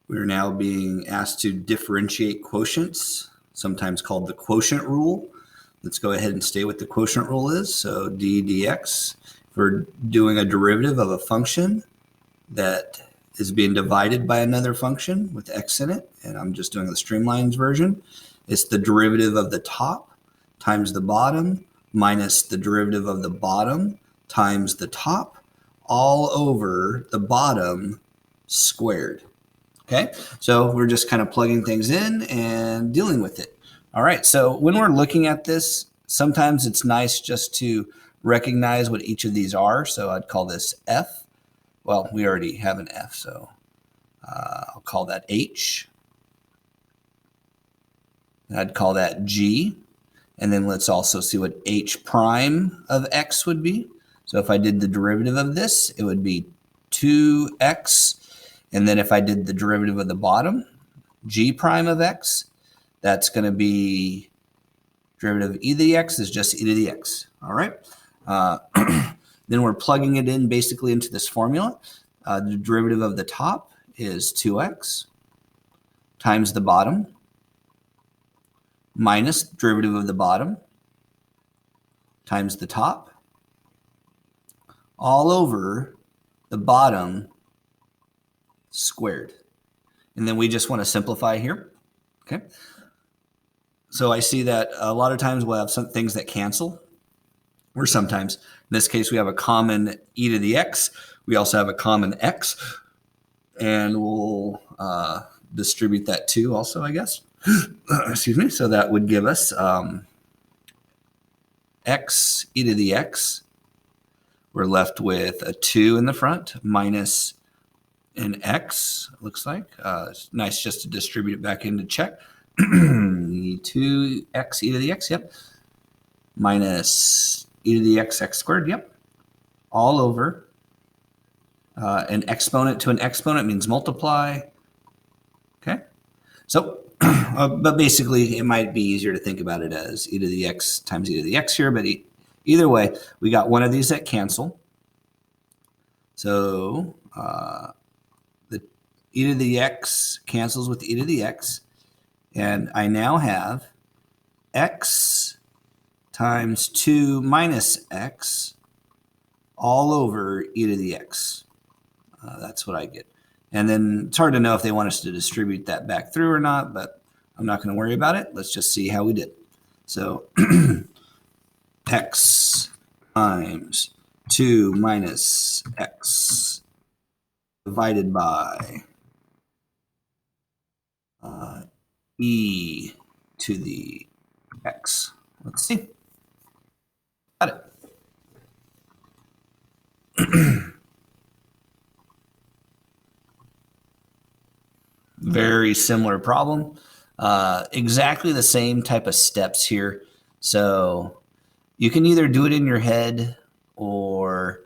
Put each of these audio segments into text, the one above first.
We're now being asked to differentiate quotients, sometimes called the quotient rule. Let's go ahead and state what the quotient rule is. So d dx, we're doing a derivative of a function that is being divided by another function with x in it, and I'm just doing the streamlines version. It's the derivative of the top times the bottom minus the derivative of the bottom times the top all over the bottom squared. Okay, so we're just kind of plugging things in and dealing with it. All right, so when we're looking at this, sometimes it's nice just to recognize what each of these are. So I'd call this F. Well, we already have an F, so I'll call that H. I'd call that G. And then let's also see what H prime of X would be. So if I did the derivative of this, it would be 2x. And then if I did the derivative of the bottom, G prime of X, that's going to be derivative of e to the x is just e to the x. All right. Then we're plugging it in basically into this formula. The derivative of the top is 2x times the bottom minus derivative of the bottom times the top all over the bottom squared. And then we just want to simplify here. Okay. So I see that a lot of times we'll have some things that cancel, or sometimes, in this case, we have a common e to the x. We also have a common x, and we'll distribute that too also, I guess. Excuse me. So that would give us x e to the x. We're left with a 2 in the front minus an x, looks like. It's nice just to distribute it back in to check. 2x e to the x, yep. Minus e to the x squared, yep. All over an exponent to an exponent means multiply. Okay. So, but basically it might be easier to think about it as e to the x times e to the x here, but either way, we got one of these that cancel. So the e to the x cancels with e to the x. And I now have x times 2 minus x all over e to the x. That's what I get. And then it's hard to know if they want us to distribute that back through or not, but I'm not going to worry about it. Let's just see how we did. So x times 2 minus x divided by e to the x. Let's see. Got it. Very similar problem. Exactly the same type of steps here. So you can either do it in your head or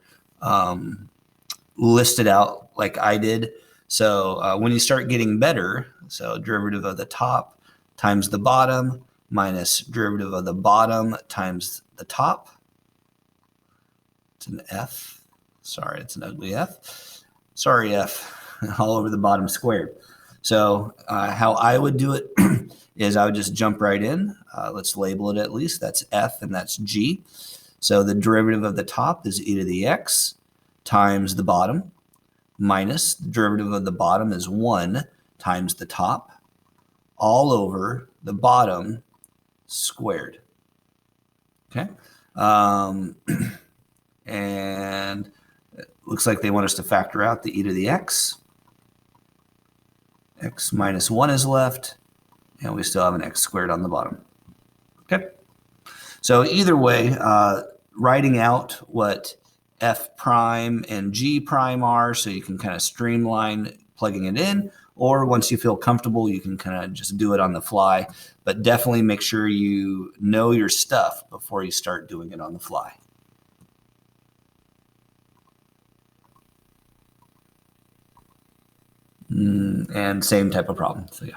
list it out like I did. So when you start getting better, so derivative of the top times the bottom minus derivative of the bottom times the top. It's an F. Sorry, it's an ugly F. Sorry, F, all over the bottom squared. So how I would do it is I would just jump right in. Let's label it at least. That's F and that's G. So the derivative of the top is e to the x times the bottom minus the derivative of the bottom is 1 times the top all over the bottom squared. Okay. And it looks like they want us to factor out the e to the x. X minus 1 is left, and we still have an x squared on the bottom. Okay. So either way, writing out what f prime and g prime are, so you can kind of streamline plugging it in, or once you feel comfortable, you can kind of just do it on the fly. But definitely make sure you know your stuff before you start doing it on the fly. And same type of problem. So yeah.